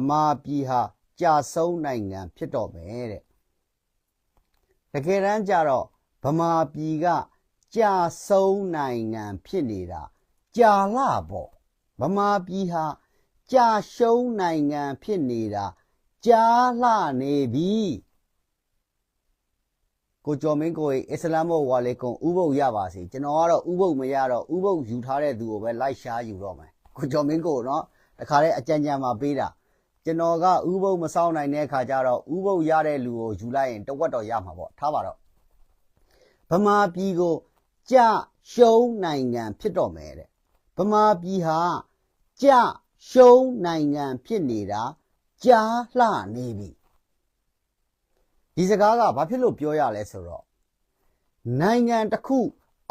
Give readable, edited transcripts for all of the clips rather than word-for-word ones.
မာပြည်ဟာကြာဆုံးနိုင်ငံဖြစ်တော့မယ်တဲ့တကယ်တမ်းကျတော့ဗမာပြည်ကကြာဆုံးနိုင်ငံဖြစ်နေတာကြာလာပေါ့ဗမာပြည်ဟာကြာရှုံးနိုင်ငံဖြစ်နေတာကြာလာနေပြီကိုကျော်မင်းကိုအစ္စလာမ်ဝါလေကွန်ဥပုပ်ရပါစေကျွန်တော်ကတော့ဥပုပ်မရတော့ဥပုပ်ယူထားတဲ့သူကိုပဲလိုက်ရှားယူတော့မယ်ကိုကျော်မင်းကိုနော်တခါတည်းအကြံဉာဏ်မှာပေးတာကျွန်တော်ကဥပုပ်မဆောင်နိုင်တဲ့အခါကျတော့ဥပုပ်ရတဲ့လူကိုယူလိုက်ရင်တဝက်တော့ရမှာပေါ့ထားပါတော့ဗမာပြည်ကိုကြာရှုံးနိုင်ငံဖြစ်တော့မယ်တဲ့ဗမာပြည်ဟာကြာရှုံးနိုင်ငံဖြစ်နေတာကြာလှနေပြီဒီစကားကဘာဖြစ်လို့ပြောရလဲဆိုတော့နိုင်ငံတစ်ခု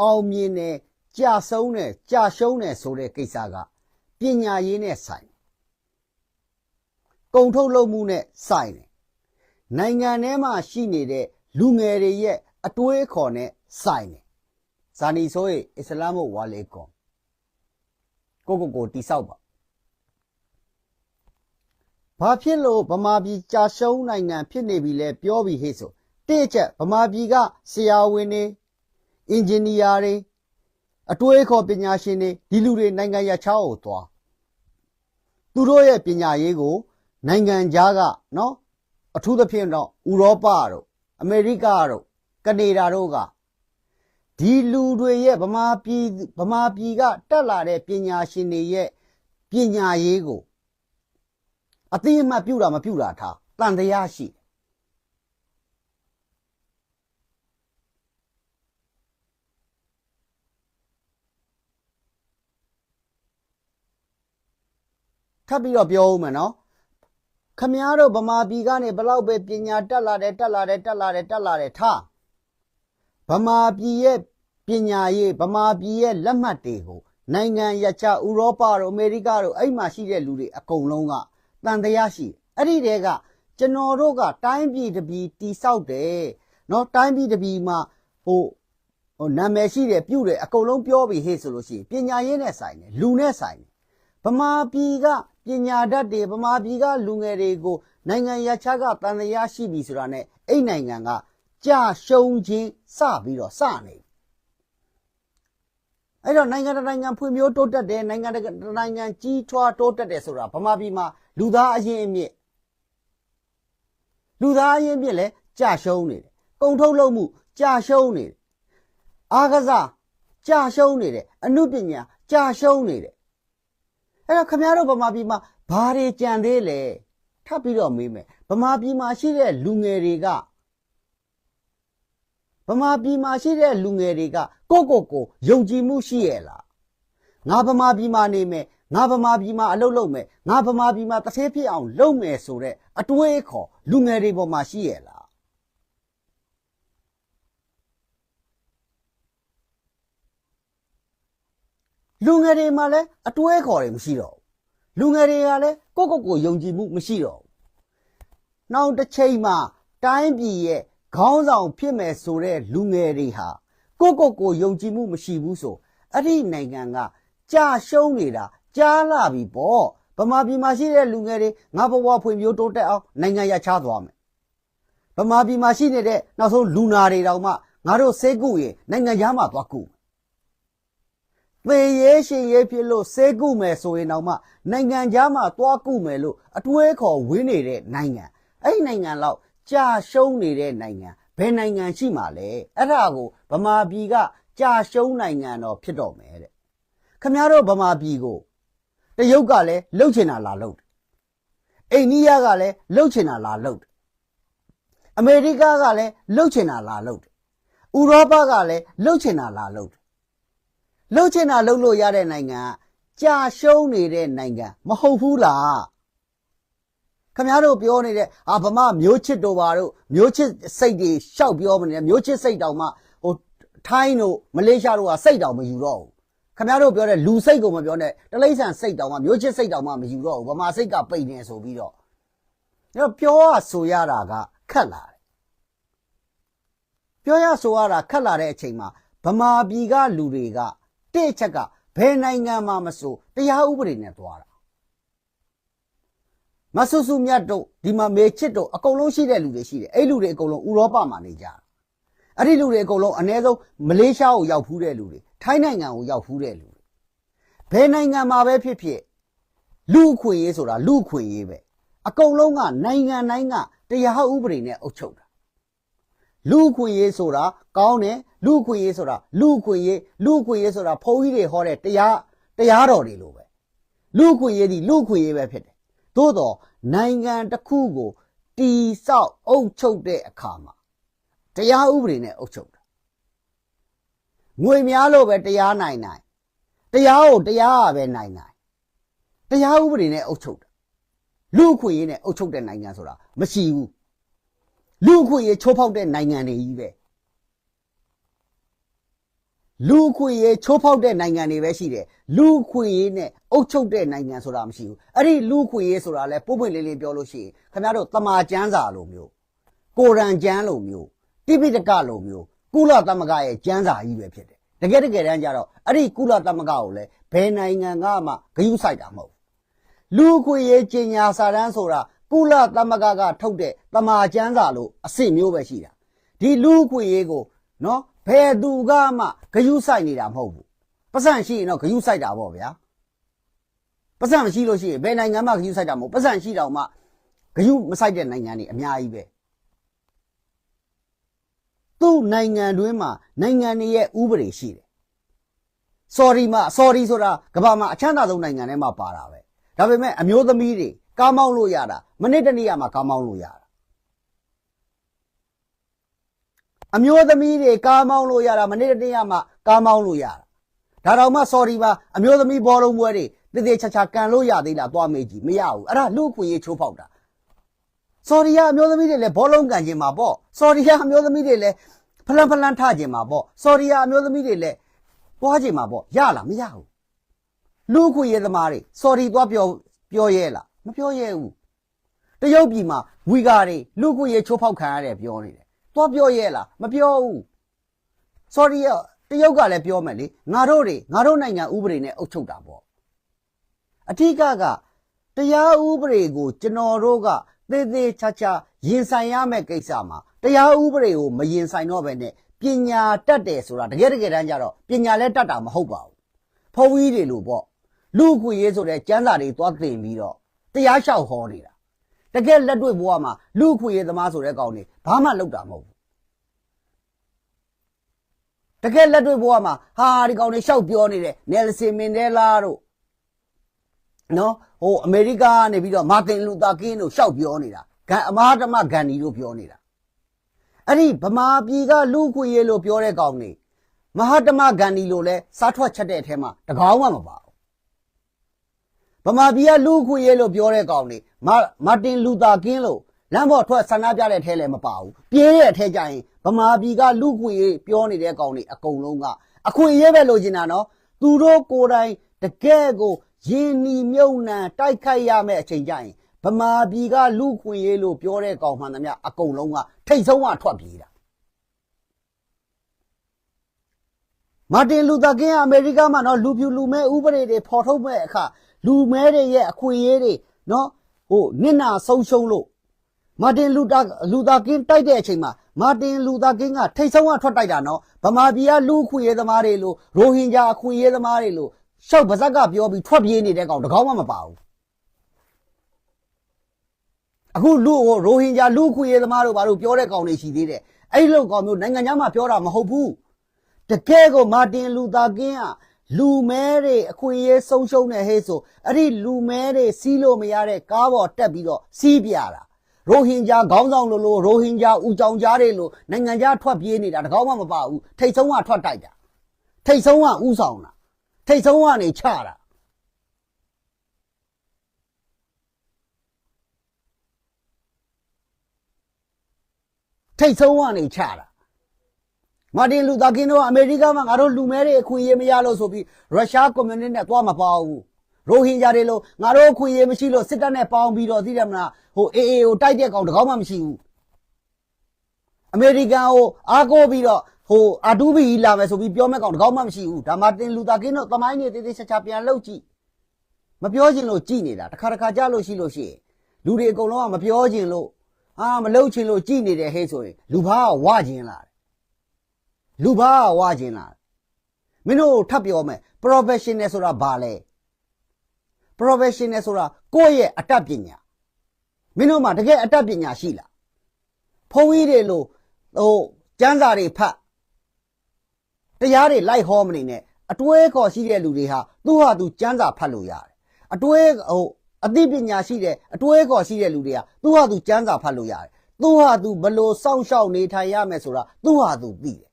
အောင်မြင်တယ်ကြာဆုံးတယ်ကြာရှုံးတယ်ဆိုတဲ့ကိစ္စကပညာရေးနဲ့ဆိုင်ကုန်ထုတ်လုပ်မှုနဲ့ဆိုင်တယ်နိုင်ငံထဲမှာရှိနေတဲ့လူငယ်တွေရဲ့အတွေးအခေါ်နဲ့ဆိုင်တယ်ဇာနီဆိုရင်အစ္စလာမ်ဝါလေကွန်ကိုတိဆောက်ပါဘာဖြစ်လို့ဗမာပြည်ကြာရှုံးနိုင်ငံဖြစ်နေပြီလဲပြောပြီးဟဲ့ဆိုတစ်ချက်ဗမာပြည်ကဆရာဝန်တွေအင်ဂျင်နီယာတွေအတွေးအခေါ်ပညာရှင်တွေဒီလူတွေနိုင်ငံရခြားကိုသွားသူတို့ရဲ့ပညာရေးကိုနိုင်ငံခြားကနော်အထူးသဖြင့်တော့ဥရောပတို့အမေရိကတို့ကနေဒါတို့ကဒီလူတွေရဲ့ဗမာပြည်ကတက်လာတဲ့ပညာရှင်တွေရဲ့ပညာရေးကိုအသိအမှတ်ပြုတာမပြုတာထားတန်တရားရှိထပ်ပြီးတော့ပြောဦးမယ်နော်ခမည်းတော်ဗမာပြည်ကနေဘလောက်ပဲပညာတက်လာတယ်ထားဗမာပြည်ရဲ့ပညာရေးဗမာပြည်ရဲ့လက်မှတ်တွေကိုနိုင်ငံရခြားဥရောပတို့အမေရိကတို့အဲ့မှာရှိတဲ့လူတွေအကုန်လုံးကတန်တရားရှိအဲ့ဒီတဲကကျွန်တော်တို့ကတိုင်းပြည်တစ်ပြည်တိဆောက်တယ်နော်တိုင်းပြည်တစ်ပြည်မှာဟိုနာမည်ရှိတယ်ပြုတယ်အကုန်လုံးပြောပြီးဟေ့ဆိုလို့ရှိရင်ပညာရေးနဲ့ဆိုင်တယ်လူနဲ့ဆိုင်တယ်ဗမာပြည်ကပညာတတ်တွေဗမာပြည်ကလူငယ်တွေကိုနိုင်ငံရခြားကတန်တရားရှိပြီဆိုတာနဲ့အဲ့နိုင်ငံကကြာရှုံးခြင်းစပြီးတော့စနေအဲ့တော့နိုင်ငံဖွံ့ဖြိုးတိုးတက်တယ်နိုင်ငံကြီးထွားတိုးတက်တယ်ဆိုတာဗမာပြည်မှာလူသားအရင်းအမြစ်လည်းကြာရှုံးနေတယ်ကုန်ထုတ်လုပ်မှုကြာရှုံးနေတယ်အားကစားကြာရှုံးနေတယ်အမှုပညာကြာရှုံးနေတယ်အဲ့တော့ခင်ဗျားတို့ဗမာပြည်မှာဘာတွေကြံသေးလဲထပ်ပြီးတော့မေးမယ်ဗမာပြည်မှာရှိတဲ့လူငယ်တွေကကိုယုံကြည်မှုရှိရဲ့လားငါဗမာပြည်မှာနေမယ်ငါဗမာပြည်မှာအလုပ်လုပ်မယ်ငါဗမာပြည်မှာတစ်သေးဖြစ်အောင်လုပ်မယ်ဆိုတဲ့အတွေးခေါ်လူငယ်တွေပေါ်မှာရှိရဲ့လားလူငယ်တွေမှာလည်းအတွေးခေါ်တွေမရှိတော့ဘူးလူငယ်တွေကလည်းကိုယုံကြည်မှုမရှိတော့ဘူးနောက်တစ်ချိန်မှာတိုင်းပြည်ရဲ့ခေါင်းဆောင်ဖြစ်မယ်ဆိုတဲ့လူငယ်တွေဟာကိုယုံကြည်မှုမရှိဘူးဆိုအဲ့ဒီနိုင်ငံကကြာရှုံးနေတာကြားလာပြီပေါ့ဗမာပြည်မှာရှိတဲ့လူငယ်တွေငါဘဝဖွံ့ဖြိုးတိုးတက်အောင်နိုင်ငံရခြားသွားမယ်ဗမာပြည်မှာရှိနေတဲ့နောက်ဆုံးလူနာတွေတောင်မှငါတို့ဆေးကုရင်နိုင်ငံခြားမှာသွားကုသေရေးရှင်ရေးဖြစ်လို့ဆေးကုမယ်ဆိုရင်တောင်မှနိုင်ငံခြားမှာသွားကုမယ်လို့အတွေးခေါ်ဝင်းနေတဲ့နိုင်ငံအဲ့ဒီနိုင်ငံလောက်ကြာရှုံးနေတဲ့နိုင်ငံဘယ်နိုင်ငံရှိမှာလဲအဲ့ဒါကိုဗမာပြည်ကကြာရှုံးနိုင်ငံတော့ဖြစ်တော့မယ်တဲ့ခမည်းတော်ဗမာပြည်ကိုတရုတ်ကလည်းလှုပ်ချင်တာလာလှုပ်တယ်အိန္ဒိယကလည်းလှုပ်ချင်တာလာလှုပ်တယ်အမေရိကကလည်းလှုပ်ချင်တာလာလှုပ်တယ်ဥရောပကလည်းလှုပ်ချင်တာလာလှုပ်တယ်လှုပ်ချင်တာလှုပ်လို့ရတဲ့နိုင်ငံကကြာရှုံးနေတဲ့နိုင်ငံမဟုတ်ဘူးလားခမည်းတော်ပြောနေတဲ့ဗမာမျိုးချစ်တို့ပါတို့မျိုးချစ်စိတ်တွေရှောက်ပြောမနေမျိုးချစ်စိတ်တောင်မှဟိုထိုင်းတို့မလေးရှားတို့ကစိတ်တောင်မယူတော့ဘူးခင်ဗျားတို့ပြောတဲ့လူစိတ်ကိုမပြောနဲ့တလိမ့်ဆန်စိတ်တောင်မှမျိုးချစ်စိတ်တောင်မှမယူတော့ဘူးဗမာစိတ်ကပိတ်နေဆိုပြီးတော့ပြောရဆိုရတာကခက်လာတယ်ပြောရဆိုရတာခက်လာတဲ့အချိန်မှာဗမာပြည်ကလူတွေကတစ်ချက်ကဘယ်နိုင်ငံမှာမဆိုတရားဥပဒေနဲ့သွားတာဗ မဆုစုမြတ်တို့ဒီမှာမေချစ်တို့အကုန်လုံးရှိတဲ့လူတွေရှိတယ်အဲ့လူတွေအကုန်လုံးဥရောပမှာနေကြအဲ့ဒီလူတွေအကုန်လုံးအ ਨੇ ဆုံးမလေးရှားကိုရောက်ဖူးတဲ့လူတွေထိုင်းနိုင်ငံကိုရောက်ဖူးတဲ့လူတွေဘယ်နိုင်ငံမှာပဲဖြစ်ဖြစ်လူအခွင့်ရေးဆိုတာလူအခွင့်ရေးပဲအကုန်လုံးကနိုင်ငံတိုင်းကတရားဥပဒေနဲ့အုပ်ချုပ်တာလူအခွင့်ရေးဆိုတာကောင်းတယ်လူအခွင့်ရေးဆိုတာလူအခွင့်ရေးဆိုတာဘုန်းကြီးတွေဟောတဲ့တရားတော်တွေလိုပဲလူအခွင့်ရေးဒီလူအခွင့်ရေးပဲဖြစ်တယ်သို့တော့နိုင်ငံတစ်ခုကိုတီဆောက်အုပ်ချုပ်တဲ့အခါမှာတရားဥပဒေနဲ့အုပ်ချုပ်တာငွေများလို့ပဲတရားနိုင်တရားကိုတရားကပဲနိုင်တရားဥပဒေနဲ့အုပ်ချုပ်တာလူအခွင့်ရေးနဲ့အုပ်ချုပ်တဲ့နိုင်ငံဆိုတာမရှိဘူးလူအခွင့်ရေးချိုးဖောက်တဲ့နိုင်ငံတွေကြီးပဲလူအခွင့်ရေးချိုးဖောက်တဲ့နိုင်ငံတွေပဲရှိတယ်လူအခွင့်ရေးနဲ့အုပ်ချုပ်တဲ့နိုင်ငံဆိုတာမရှိဘူးအဲ့ဒီလူအခွင့်ရေးဆိုတာလဲပုံပွင့်လေးလေးပြောလို့ရှိရင်ခင်ဗျားတို့တမာကျမ်းစာလိုမျိုးကိုရန်ကျမ်းလိုမျိုးတိပိဋကလိုမျိုးကုလသမဂ္ဂရဲ့ကျမ်းစာကြီးပဲဖြစ်တယ်တကယ်တမ်းကျတော့အဲ့ဒီကုလသမဂ္ဂကိုလဲဘယ်နိုင်ငံကမှဂရုစိုက်တာမဟုတ်လူအခွင့်ရေးကျင်ညာစာတမ်းဆိုတာကုလသမဂ္ဂကထုတ်တဲ့တမာကျမ်းစာလို့အစစ်မျိုးပဲရှိတာဒီလူအခွင့်ရေးကိုနော်ဘယ်သူကမှဂရုစိုက်နေတာမဟုတ်ဘူးပတ်စံရှိရင်တော့ဂရုစိုက်တာပေါ့ဗျာပတ်စံမရှိလို့ရှိရင်ဘယ်နိုင်ငံမှဂရုစိုက်တာမဟုတ်ပတ်စံရှိတောင်မှဂရုမစိုက်တဲ့နိုင်ငံတွေအများကြီးပဲသူ့နိုင်ငံတွင်းမှာနိုင်ငံတွေရဲ့ဥပဒေရှိတယ်ဆော်ဒီဆိုတာကမ္ဘာမှာအချမ်းသာဆုံးနိုင်ငံထဲမှာပါတာပဲဒါပေမဲ့အမျိုးသမီးတွေကားမောင်းလို့ရတာမနစ်တနေ့မှာကားမောင်းလို့ရတာအမျိုးသမီးတွေကားမောင်းလို့ရတာမနေ့တနေ့မှကားမောင်းလို့ရတာဒါတော့မှဆော်ဒီမှာအမျိုးသမီးဘောလုံးပွဲတွေတည်တည်ချာချာကန်လို့ရသေးလားသွားမေးကြည့်မရဘူးအဲ့ဒါလူ့အခွင့်အရေးချိုးဖောက်တာဆော်ဒီကအမျိုးသမီးတွေလည်းဘောလုံးကန်ခြင်းမှာပေါ့ဆော်ဒီကအမျိုးသမီးတွေလည်းဖလန်ထခြင်းမှာပေါ့ဆော်ဒီကအမျိုးသမီးတွေလည်းပွားခြင်းမှာပေါ့ရလားမရဘူးလူ့အခွင့်အရေးသမားတွေဆော်ဒီသွားပြောရဲလားမပြောရဲဘူးတရုတ်ပြည်မှာဝီဂါတွေလူ့အခွင့်အရေးချိုးဖောက်ခံရတယ်ပြောနေတယ်သွားပြောရဲလားမပြောဘူး sorry တရုတ်ကလည်းပြောမယ်လေငါတို့နိုင်ငံဥပဒေနဲ့အုပ်ချုပ်တာပေါ့အထူးကတရားဥပဒေကိုကျွန်တော်တို့ကသေသေးချာချာရင်ဆိုင်ရမယ့်ကိစ္စမှာတရားဥပဒေကိုမရင်ဆိုင်တော့ဘဲနဲ့ပညာတတ်တယ်ဆိုတာတကယ်တမ်းကျတော့ပညာလည်းတတ်တာမဟုတ်ပါဘူးဖုန်းကြီးတွေလို့ပေါ့လူ့အခွင့်အရေးဆိုတဲ့ကျမ်းစာတွေသွားသင်ပြီးတော့တရားလျှောက်ဟောနေတာတကယ်လက်တွေ့ဘဝမှာလူ့အခွင့်အရေးသမားဆိုတဲ့ကောင်တွေဘာမှလုပ်တာမဟုတ်ဘူးတကယ်လက်တွေ့ဘဝမှာဟာဒီကောင်တွေရှောက်ပြောနေတဲ့နယ်ဆင်မန်ဒဲလာတို့နော်ဟိုအမေရိကနေပြီးတော့မာတင်လူသာကင်းတို့ရှောက်ပြောနေတာအမဟာတမဂန္ဒီတို့ပြောနေတာအဲ့ဒီဗမာပြည်ကလူ့အခွင့်အရေးလို့ပြောတဲ့ကောင်တွေမဟာတမဂန္ဒီလို့လဲစားထွက်ချက်တဲ့အထဲမှာတကောင်းမှမပါဘူးဗမာပြည်ကလူ့အခွင့်အရေးလို့ပြောတဲ့ကောင်တွေမာတင်လူသာကင်းလို့လမ်းပေါ်ထွက်ဆန္ဒပြတဲ့အထဲလည်းမပါဘူးပြေးတဲ့အထဲကျရင်ဗမာပြည်ကလူ့အခွင့်အရေးပြောနေတဲ့ကောင်တွေအကုန်လုံးကအခွင့်အရေးပဲလိုချင်တာနော်သူတို့ကိုယ်တိုင်တကယ်ကိုရင်းနှီးမြုပ်နှံတိုက်ခိုက်ရမယ့်အချိန်ကျရင်ဗမာပြည်ကလူ့အခွင့်အရေးလို့ပြောတဲ့ကောင်မှန်သမျှအကုန်လုံးကထိတ်ဆုံးကထွက်ပြေးတာမာတင်လူသာကင်းအမေရိကမှာနော်လူပြူလူမဲဥပဒေတွေဖော်ထုတ်မဲ့အခါလူမဲတွေရဲ့အခွင့်အရေးတွေနော်ဟိုနစ်နာဆုံးရှုံးလို့မာတင်လူသာကင်းတိုက်တဲ့အချိန်မှာမာတင်လူသာကင်းကထိတ်ဆုံးကထွက်တိုက်တာနော်ဗမာပြည်ကလူအခွင့်အရေးသမားတွေလို့ရိုဟင်ဂျာအခွင့်အရေးသမားတွေလို့ရှောက်ပါဇက်ကပြောပြီးထွက်ပြေးနေတဲ့ကောင်တကောင်းမှမပါဘူးအခုရိုဟင်ဂျာလူအခွင့်အရေးသမားတို့ဘာလို့ပြောတဲ့ကောင်တွေရှိသေးတယ်အဲ့လိုကောင်မျိုးနိုင်ငံခြားမှာပြောတာမဟုတ်ဘူးတကယ်ကိုမာတင်လူသာကင်းကလူမဲတွေအခွင့်အရေးဆုံးရှုံးနေဟဲ့ဆိုအဲ့ဒီလူမဲတွေစီးလို့မရတဲ့ကားပေါ်တက်ပြီးတော့စီးပြတာရိုဟင်ဂျာခေါင်းဆောင်လို့ရိုဟင်ဂျာဦးကြောင်ကြားတွေလို့နိုင်ငံခြားထွက်ပြေးနေတာတကောင်းမှမပါဘူးထိတ်ဆုံးကထွက်တိုက်တာထိတ်ဆုံးကဥဆောင်တာထိတ်ဆုံးကနေချတာထိတ်ဆုံးကနေချတာမာတင်လူသာကင်းတို့ကအမေရိကမှာငါတို့လူမဲတွေအခွင့်အရေးမရလို့ဆိုပြီးရုရှားကွန်မြူနစ်နဲ့သွားမပေါဘူးရိုဟင်ဂျာတွေလို့ငါတို့အခွင့်အရေးမရှိလို့စစ်တပ်နဲ့ပေါင်းပြီးတော့သိတယ်မလားဟိုအေကိုတိုက်တဲ့ကောင်တကောင်းမှမရှိဘူးအမေရိကန်ကိုအားကိုးပြီးတော့ဟိုအာတူဘီလာမယ်ဆိုပြီးပြောမဲ့ကောင်တကောင်းမှမရှိဘူးဒါမာတင်လူသာကင်းတို့သမိုင်းနေသေးသေးချာချာပြန်လှုပ်ကြည့်မပြောချင်လို့ကြည်နေတာတခါကြားလို့ရှိရင် လူတွေအကုန်လုံးကမပြောချင်လို့မလှုပ်ချင်လို့ကြည်နေတယ်ဟဲ့ဆိုရင်လူဘာကဝခြင်းလာတယ်လူဘာကဝခြင်းလာတယ်မင်းတို့ထပ်ပြောမယ် professional ဆိုတာဘာလဲ professional ဆိုတာကိုယ့်ရဲ့အတတ်ပညာမင်းတို့မှာတကယ်အတတ်ပညာရှိလားဖုံးကြီးတွေလို့ကျမ်းစာတွေဖတ်တရားတွေလိုက်ဟောမနေနဲ့အတွေးခေါ်ရှိတဲ့လူတွေဟာသူ့ဟာသူကျမ်းစာဖတ်လို့ရတယ်အသိပညာရှိတဲ့အတွေးခေါ်ရှိတဲ့လူတွေကသူ့ဟာသူကျမ်းစာဖတ်လို့ရတယ်သူ့ဟာသူဘလို့စောင့်ရှောက်နေထိုင်ရမယ်ဆိုတာသူ့ဟာသူသိတယ်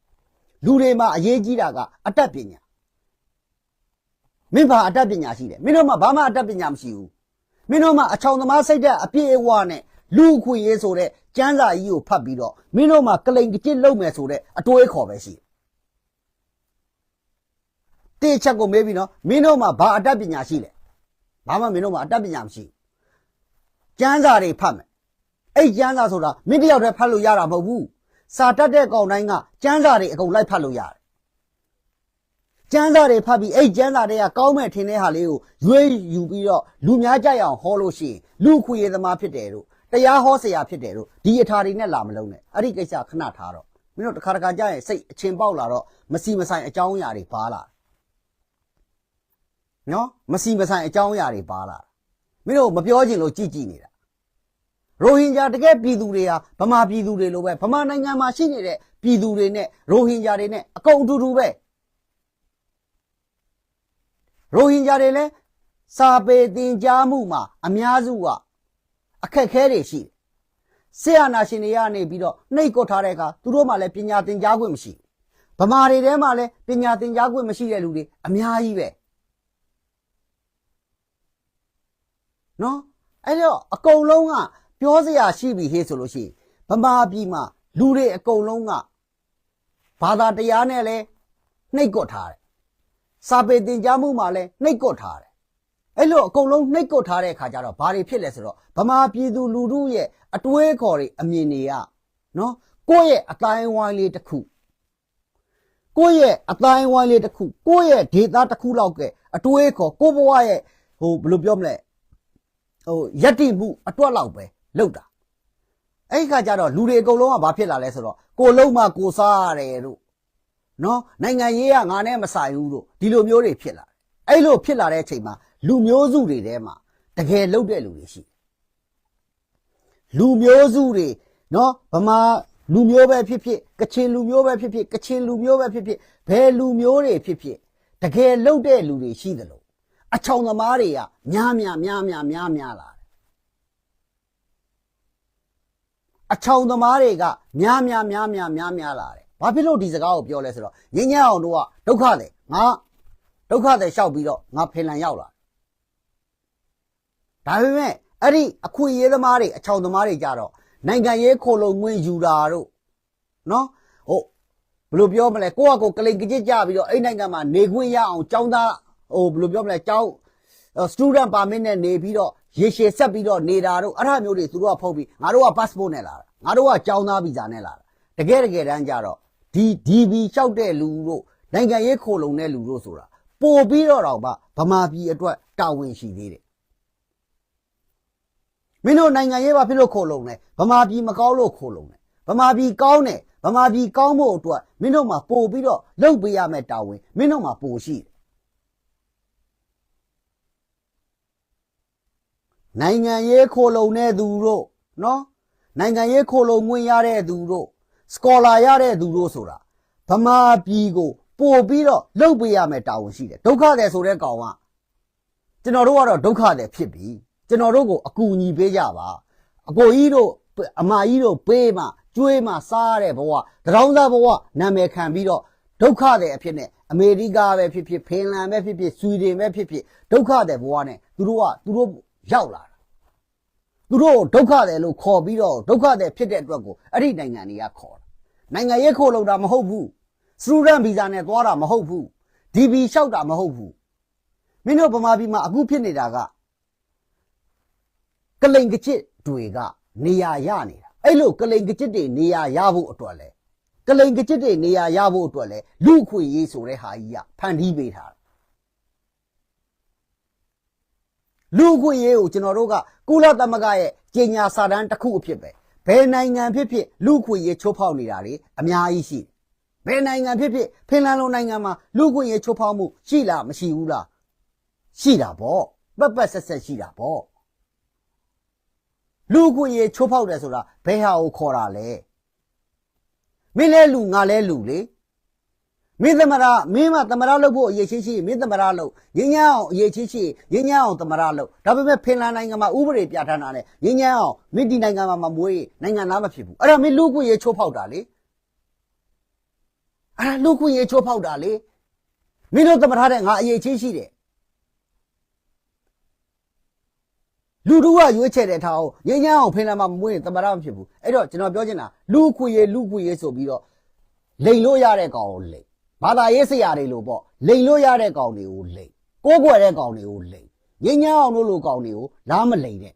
လူတွေမှာအရေးကြီးတာကအတတ်ပညာမင်းဘာအတတ်ပညာရှိတယ်မင်းတို့မှာဘာမှအတတ်ပညာမရှိဘူးမင်းတို့မှာအချောင်သမားစိတ်ဓာတ်အပြည့်အဝနဲ့လူအခွင့်ရေးဆိုတဲ့ကျမ်းစာကြီးကိုဖတ်ပြီးတော့မင်းတို့မှာကလိန်ကကျစ်လုပ်မယ်ဆိုတဲ့အတွေးခေါ်ပဲရှိတယ်တိချက်ကိုမေးပြီးနော်မင်းတို့မှာဘာအတတ်ပညာရှိလဲဘာမှမင်းတို့မှာအတတ်ပညာမရှိဘူးကျမ်းစာတွေဖတ်မယ်အဲ့ကျမ်းစာဆိုတာမင်းတယောက်တည်းဖတ်လို့ရတာမဟုတ်ဘူးစာတတ်တဲ့ကောင်တိုင်းကကျမ်းစာတွေအကုန်လိုက်ဖတ်လို့ရတယ်ကျမ်းစာတွေဖတ်ပြီးအဲ့ကျမ်းစာတွေကကောင်းမဲ့ထင်တဲ့ဟာလေးကိုရွေးယူပြီးတော့လူများကြိုက်အောင်ဟောလို့ရှိရင်လူခွေရသမားဖြစ်တယ်တို့တရားဟောဆရာဖြစ်တယ်တို့ဒီအထာတွေနဲ့လာမလုံးနဲ့အဲ့ဒီကိစ္စခဏထားတော့မင်းတို့တစ်ခါတခါကြာရင်စိတ်အချင်းပေါက်လာတော့မစီမဆိုင်အကြောင်းအရာတွေပါလာနော်မစီမဆိုင်အကြောင်းအရာတွေပါလာမင်းတို့မပြောချင်လို့ကြည်နေတာရိုဟင်ဂျာတကယ်ပြည်သူတွေဟာဗမာပြည်သူတွေလိုပဲဗမာနိုင်ငံမှာရှိနေတဲ့ပြည်သူတွေနဲ့ရိုဟင်ဂျာတွေနဲ့အကုန်အတူတူပဲရိုဟင်ဂျာတွေလည်းစာပေသင်ကြားမှုမှာအများစုကအခက်ခဲတွေရှိတယ်ဆရာနာရှင်တွေကနေပြီးတော့နှိပ်ကွပ်ထားတဲ့အခါသူတို့မှလည်းပညာသင်ကြားခွင့်မရှိဗမာတွေထဲမှာလည်းပညာသင်ကြားခွင့်မရှိတဲ့လူတွေအများကြီးပဲနော်အဲ့တော့အကုန်လုံးကပြောစရာရှိပြီဟေ့ဆိုလို့ရှိရင်ဗမာပြည်မှာလူတွေအကုန်လုံးကဘာသာတရားနဲ့လဲနှိပ်ကွပ်ထားတယ်စာပေသင်ကြားမှုမှာလဲနှိပ်ကွပ်ထားတယ်အဲ့လိုအကုန်လုံးနှိပ်ကွပ်ထားတဲ့အခါကျတော့ဘာတွေဖြစ်လဲဆိုတော့ဗမာပြည်သူလူထုရဲ့အတွေးခေါ်တွေအမြင်တွေကနော်ကိုယ့်ရဲ့အတိုင်းဝိုင်းလေးတစ်ခုကိုယ့်ရဲ့အတိုင်းဝိုင်းလေးတစ်ခုကိုယ့်ရဲ့ဒေသတစ်ခုလောက်ကဲအတွေးခေါ်ကိုယ့်ဘဝရဲ့ဘယ်လိုပြောမလဲယက်တိမှုအတွက်လောက်ပဲလောက်တာအဲ့ဒီခါကျတော့လူတွေအကုန်လုံးကဘာဖြစ်လာလဲဆိုတော့ကိုလုံးမှကိုစားရတယ်တို့နော်နိုင်ငံရေးကငါနဲ့မဆိုင်ဘူးတို့ဒီလိုမျိုးတွေဖြစ်လာတယ်အဲ့လိုဖြစ်လာတဲ့အချိန်မှာလူမျိုးစုတွေထဲမှာတကယ်လောက်တဲ့လူတွေရှိလူမျိုးစုတွေနော်ဗမာလူမျိုးပဲဖြစ်ဖြစ်ကချင်လူမျိုးပဲဖြစ်ဖြစ်ကချင်လူမျိုးပဲဖြစ်ဖြစ်ဘယ်လူမျိုးတွေဖြစ်ဖြစ်တကယ်လောက်တဲ့လူတွေရှိတယ်လို့အချောင်သမားတွေကများလာတယ်အချောင်သမားတွေကများလာတယ်ဘာဖြစ်လို့ဒီစကားကိုပြောလဲဆိုတော့ငင်းညံ့အောင်တို့ကဒုက္ခတယ်ငါဒုက္ခတယ်လျှောက်ပြီးတော့ငါဖင်လန်ရောက်လာဒါပေမဲ့အဲ့ဒီအခွင့်အရေးသမားတွေအချောင်သမားတွေကြတော့နိုင်ငံရေးခိုလုံငွေယူတာတို့နော်ဘယ်လိုပြောမလဲကိုယ့်အကိုကလိန်ကကြစ်ကြပြီးတော့အဲ့နိုင်ငံမှာနေခွင့်ရအောင်ចောင်းသားဘယ်လိုပြောမလဲចောင်း student permit နဲ့နေပြီးတော့ရေရှည်ဆက်ပြီးတော့နေတာတို့အဲ့ဒါမျိုးတွေသူတို့ကဖုတ်ပြီးငါတို့က passport နဲ့လာတာငါတို့ကចောင်းသားဗီဇာနဲ့လာတာတကယ်တမ်းကြတော့ဒီ DB လျှောက်တဲ့လူတို့နိုင်ငံရေးခိုလုံတဲ့လူတို့ဆိုတာပို့ပြီးတော့ဗမာပြည်အတွက်တာဝန်ရှိသေးတယ်မင်းတို့နိုင်ငံရေးဘာဖြစ်လို့ခိုလုံလဲဗမာပြည်မကောင်းလို့ခိုလုံတယ်ဗမာပြည်ကောင်းတယ်ဗမာပြည်ကောင်းဖို့အတွက်မင်းတို့မှာပို့ပြီးတော့လုပ်ပေးရမယ့်တာဝန်မင်းတို့မှာပို့ရှိတယ်နိုင်ငံရေးခိုလုံတဲ့သူတို့နော်နိုင်ငံရေးခိုလုံငွေရတဲ့သူတို့စကောလာရတဲ့သူတို့ဆိုတာဗမာပြည်ကိုပို့ပြီးတော့လုပ်ပေးရမယ့်တာဝန်ရှိတယ်ဒုက္ခတယ်ဆိုတဲ့ကောင်ကကျွန်တော်တို့ကတော့ဒုက္ခတယ်ဖြစ်ပြီကျွန်တော်တို့ကိုအကူအညီပေးကြပါအကိုကြီးတို့အမကြီးတို့ပေးမှကျွေးမှစားရတဲ့ဘဝတရောင်းသားဘဝနာမည်ခံပြီးတော့ဒုက္ခတယ်အဖြစ်နဲ့အမေရိကပဲဖြစ်ဖြစ်ဖင်လန်ပဲဖြစ်ဖြစ်ဆွီဒင်ပဲဖြစ်ဖြစ်ဒုက္ခတယ်ဘဝနဲ့သူတို့ရောက်လာတာသူတို့ဒုက္ခတယ်လို့ခေါ်ပြီးတော့ဒုက္ခတယ်ဖြစ်တဲ့အတွက်ကိုအဲ့ဒီနိုင်ငံတွေကခေါ်တာနိုင်ငံရေးခိုလုံတာမဟုတ်ဘူးစတူဒန့်ဗီဇာနဲ့သွားတာမဟုတ်ဘူး DB လျှောက်တာမဟုတ်ဘူးမင်းတို့ဗမာပြည်မှာအခုဖြစ်နေတာကကလိန်ကချစ်တွေကနေရာရနေတာအဲ့လိုကလိန်ကချစ်တွေနေရာရဖို့အတွက်လဲကလိန်ကချစ်တွေနေရာရဖို့အတွက်လဲလူခွေရေးဆိုတဲ့ဟာကြီးကဖန်တီးပေးထားတာ လူခွင့်ရေးကိုကျွန်တော်တို့ကကုလသမဂ္ဂရဲ့ကြေညာစာတမ်းတစ်ခုအဖြစ်ပဲဘယ်နိုင်ငံဖြစ်ဖြစ်လူခွင့်ရေးချိုးဖောက်နေတာတွေအများကြီးရှိတယ်ဘယ်နိုင်ငံဖြစ်ဖြစ်ဖင်လန်လိုနိုင်ငံမှာလူခွင့်ရေးချိုးဖောက်မှုရှိလားမရှိဘူးလားရှိတာပေါ့ပတ်ပတ်ဆက်ဆက်ရှိတာပေါ့လူခွင့်ရေးချိုးဖောက်တယ်ဆိုတာဘယ်ဟာကိုခေါ်တာလဲမင်းလဲလူငါလဲလူလေမင်းသမရမင်းမသမရလုပ်ဖို့အရေးချင်းရှိမင်းသမရလုပ်ငင်းညမ်းအောင်အရေးချင်းရှိငင်းညမ်းအောင်သမရလုပ်ဒါပေမဲ့ဖင်လန်နိုင်ငံမှာဥပဒေပြဋ္ဌာန်းတာနဲ့ငင်းညမ်းအောင်မင်းဒီနိုင်ငံမှာမမွေးနိုင်ငံသားမဖြစ်ဘူးအဲ့ဒါမင်းလူခွင့်ရေးချိုးဖောက်တာလေအဲ့ဒါလူခွင့်ရေးချိုးဖောက်တာလေမင်းတို့သမရတဲ့ငါအရေးချင်းရှိတယ်လူတို့ကရွေးချယ်တဲ့ထားအောင်ငင်းညမ်းအောင်ဖင်လန်မှာမမွေးသမရမဖြစ်ဘူးအဲ့တော့ကျွန်တော်ပြောချင်တာလူခွင့်ရေးဆိုပြီးတော့လိန်လို့ရတဲ့ကောင်ကိုလိန်ဘာသာရေးဆရာတွေလို့ပေါ့လိန်လို့ရတဲ့ကောင်တွေကိုလိန်ကိုးကွယ်တဲ့ကောင်တွေကိုလိန်ငင်းညမ်းအောင်လို့ကောင်တွေကိုလားမလိန်နဲ့